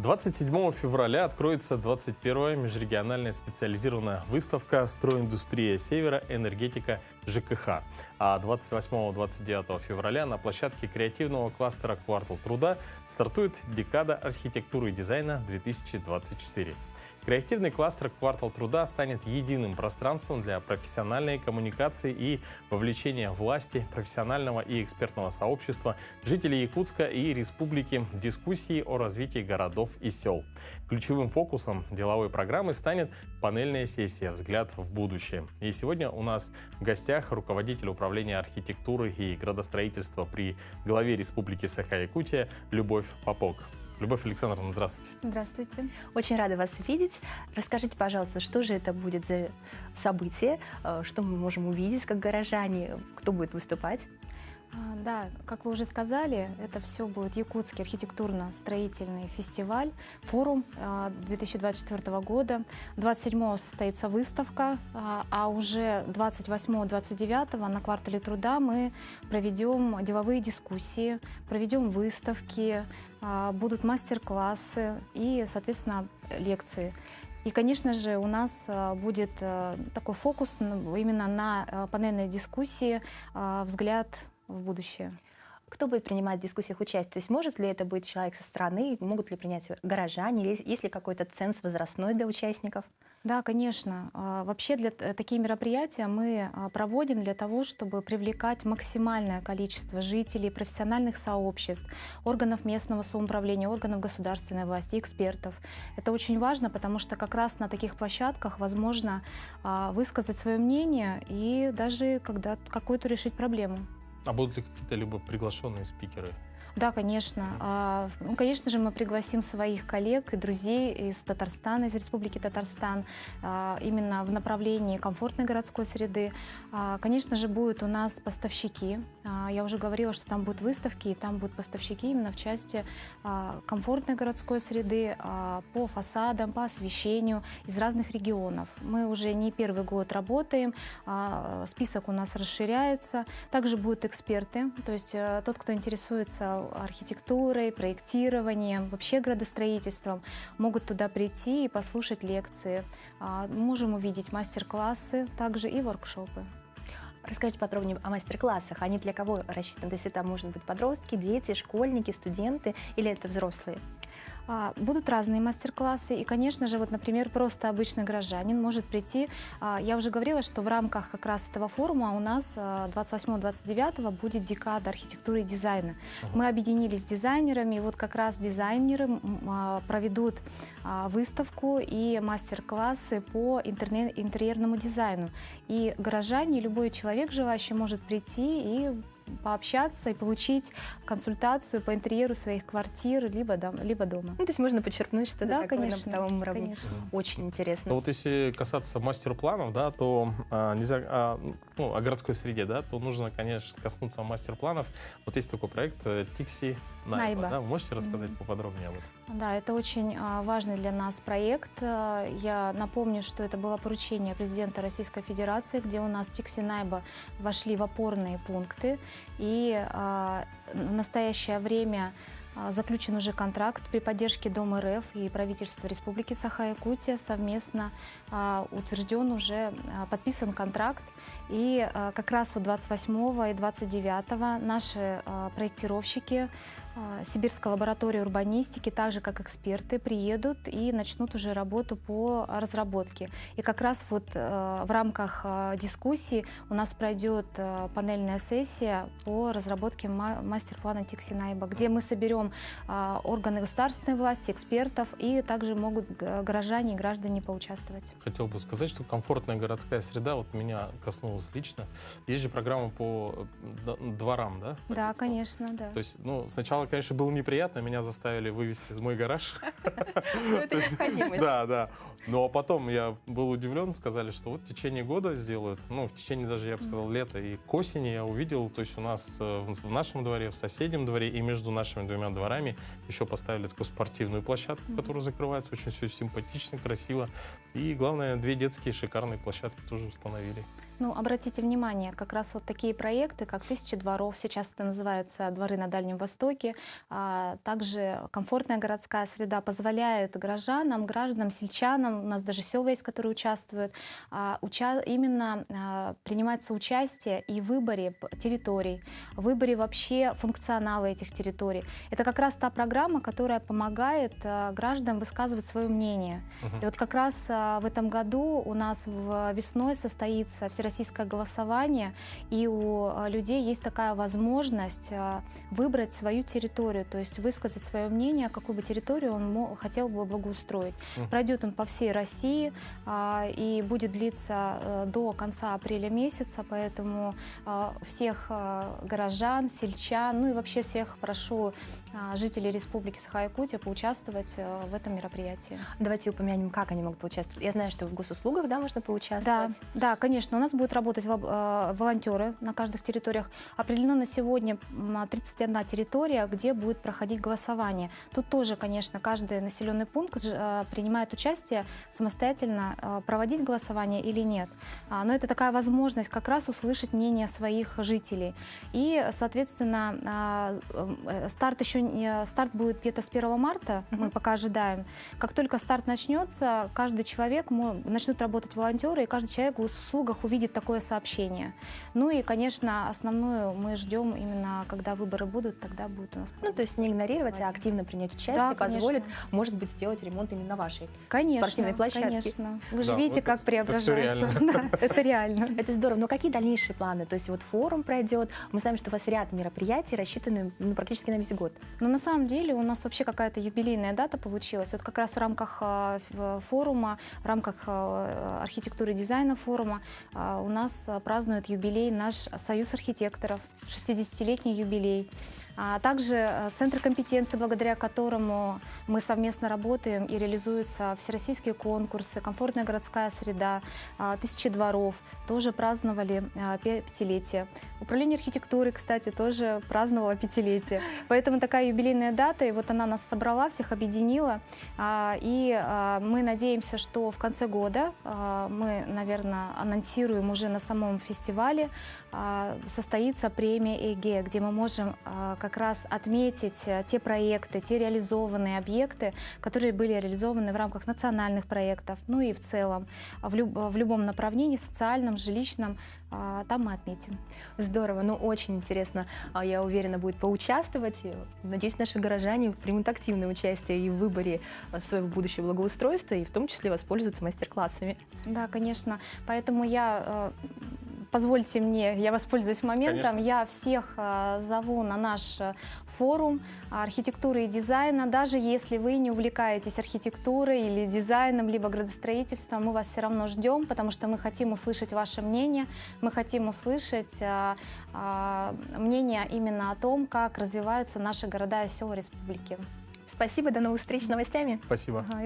27 февраля откроется 21-я межрегиональная специализированная выставка «Стройиндустрия Севера. Энергетика ЖКХ». А 28-29 февраля на площадке креативного кластера «Квартал труда» стартует декада архитектуры и дизайна 2024. Креативный кластер «Квартал труда» станет единым пространством для профессиональной коммуникации и вовлечения власти, профессионального и экспертного сообщества, жителей Якутска и республики в дискуссии о развитии городов и сел. Ключевым фокусом деловой программы станет панельная сессия «Взгляд в будущее». И сегодня у нас в гостях руководитель управления архитектуры и градостроительства при главе Республики Саха-Якутия Любовь Попок. Любовь Александровна, здравствуйте. Здравствуйте. Очень рада вас видеть. Расскажите, пожалуйста, что же это будет за событие, что мы можем увидеть как горожане, кто будет выступать? Да, как вы уже сказали, это все будет Якутский архитектурно-строительный фестиваль, форум 2024 года. 27-го состоится выставка, а уже 28-29 на квартале труда мы проведем деловые дискуссии, проведем выставки, будут мастер-классы и, соответственно, лекции. И, конечно же, у нас будет такой фокус именно на панельной дискуссии «Взгляд в будущее». Кто будет принимать в дискуссиях участие? То есть может ли это быть человек со стороны, могут ли принять горожане, или есть ли какой-то ценз возрастной для участников? Да, конечно. Вообще такие мероприятия мы проводим для того, чтобы привлекать максимальное количество жителей, профессиональных сообществ, органов местного самоуправления, органов государственной власти, экспертов. Это очень важно, потому что как раз на таких площадках возможно высказать свое мнение и даже какую-то решить проблему. А будут ли какие-то либо приглашенные спикеры? Да, конечно. Конечно же, мы пригласим своих коллег и друзей из Татарстана, из Республики Татарстан, именно в направлении комфортной городской среды. Конечно же, будут у нас поставщики. Я уже говорила, что там будут выставки, и там будут поставщики именно в части комфортной городской среды, по фасадам, по освещению из разных регионов. Мы уже не первый год работаем, список у нас расширяется. Также будут эксперты, то есть тот, кто интересуется архитектурой, проектированием, вообще градостроительством, могут туда прийти и послушать лекции. Можем увидеть мастер-классы, также и воркшопы. Расскажите подробнее о мастер-классах. Они для кого рассчитаны? То есть это может быть подростки, дети, школьники, студенты или это взрослые? Будут разные мастер-классы, и, конечно же, вот, например, просто обычный горожанин может прийти. Я уже говорила, что в рамках как раз этого форума у нас 28-29 будет декада архитектуры и дизайна. Мы объединились с дизайнерами, и вот как раз дизайнеры проведут выставку и мастер-классы по интерьерному дизайну. И горожане, любой человек желающий может прийти и пообщаться и получить консультацию по интерьеру своих квартир либо дома. Ну, то есть можно подчеркнуть что-то да, такое конечно, на бытовом уровне. Конечно. Очень интересно. Но вот если касаться мастер-планов, да, то нельзя, о городской среде, да, то нужно, конечно, коснуться мастер-планов. Вот есть такой проект Тикси Найба. Да? Вы можете рассказать поподробнее об этом? Да, это очень важный для нас проект. Я напомню, что это было поручение президента Российской Федерации, где у нас Тикси Найба вошли в опорные пункты. И в настоящее время заключен уже контракт при поддержке Дом РФ и правительства Республики Саха-Якутия совместно утвержден уже, подписан контракт. И как раз вот 28 и 29 наши проектировщики Сибирской лаборатории урбанистики, так же как эксперты, приедут и начнут уже работу по разработке. И как раз вот в рамках дискуссии у нас пройдет панельная сессия по разработке мастер-плана Тикси Найба, где мы соберем органы государственной власти, экспертов, и также могут горожане и граждане поучаствовать. Хотел бы сказать, что комфортная городская среда вот меня коснулась лично. Есть же программа по дворам, да? Да, конечно, да. То есть, сначала, конечно, было неприятно, меня заставили вывести из мой гараж. Это необходимость. Да. Но потом я был удивлен, сказали, что вот в течение года сделают, в течение даже, я бы сказал, лета и к осени я увидел, то есть у нас в нашем дворе, в соседнем дворе и между нашими двумя дворами еще поставили такую спортивную площадку, которая закрывается, очень все симпатично, красиво. И главное, 2 детские шикарные площадки тоже установили. Ну, обратите внимание, как раз вот такие проекты, как «Тысяча дворов», сейчас это называется «Дворы на Дальнем Востоке», также комфортная городская среда позволяет горожанам, гражданам, сельчанам, у нас даже села есть, которые участвуют, именно принимается участие и в выборе территорий, в выборе вообще функционала этих территорий. Это как раз та программа, которая помогает гражданам высказывать свое мнение. И вот как раз в этом году у нас весной состоится всероссийское голосование, и у людей есть такая возможность выбрать свою территорию, то есть высказать свое мнение, какую бы территорию он хотел бы благоустроить. Пройдет он по всей России и будет длиться до конца апреля месяца, поэтому всех горожан, сельчан, ну и вообще всех прошу жителей Республики Саха-Якутия поучаствовать в этом мероприятии. Давайте упомянем, как они могут поучаствовать. Я знаю, что в госуслугах, да, можно поучаствовать. Да, конечно. У нас будут работать волонтеры на каждых территориях. Определено на сегодня 31 территория, где будет проходить голосование. Тут тоже, конечно, каждый населенный пункт принимает участие самостоятельно, проводить голосование или нет. Но это такая возможность как раз услышать мнение своих жителей. И, соответственно, старт будет где-то с 1 марта, мы пока ожидаем. Как только старт начнется, каждый человек, начнут работать волонтеры, и каждый человек в услугах увидит такое сообщение. Ну и, конечно, основную мы ждем именно, когда выборы будут, тогда будет у нас. Ну, то есть не игнорировать, а активно принять участие, позволит, может быть, сделать ремонт именно вашей спортивной площадке. Конечно. Вы же Да, видите, вот как преображается. Это реально. Это здорово. Но какие дальнейшие планы? То есть вот форум пройдет, мы знаем, что у вас ряд мероприятий рассчитаны практически на весь год. Но на самом деле у нас вообще какая-то юбилейная дата получилась. Вот как раз в рамках форума, в рамках архитектуры и дизайна форума у нас празднует юбилей наш Союз архитекторов, 60-летний юбилей. Также Центр компетенции, благодаря которому мы совместно работаем и реализуются всероссийские конкурсы, комфортная городская среда, 1000 дворов, тоже праздновали 5-летие. Управление архитектуры, кстати, тоже праздновало 5-летие. Поэтому такая юбилейная дата, и вот она нас собрала, всех объединила. И мы надеемся, что в конце года мы, наверное, анонсируем уже на самом фестивале, состоится премия ЭГЭ, где мы можем как раз отметить те проекты, те реализованные объекты, которые были реализованы в рамках национальных проектов, ну и в целом в любом направлении, социальном, жилищном, там мы отметим. Здорово, ну очень интересно, я уверена, будет поучаствовать. Надеюсь, наши горожане примут активное участие и в выборе своего будущего благоустройства, и в том числе воспользуются мастер-классами. Да, конечно. Поэтому позвольте мне, я воспользуюсь моментом, Конечно. я всех зову на наш форум архитектуры и дизайна. Даже если вы не увлекаетесь архитектурой или дизайном, либо градостроительством, мы вас все равно ждем, потому что мы хотим услышать ваше мнение, мы хотим услышать мнение именно о том, как развиваются наши города и села республики. Спасибо, до новых встреч с новостями. Спасибо.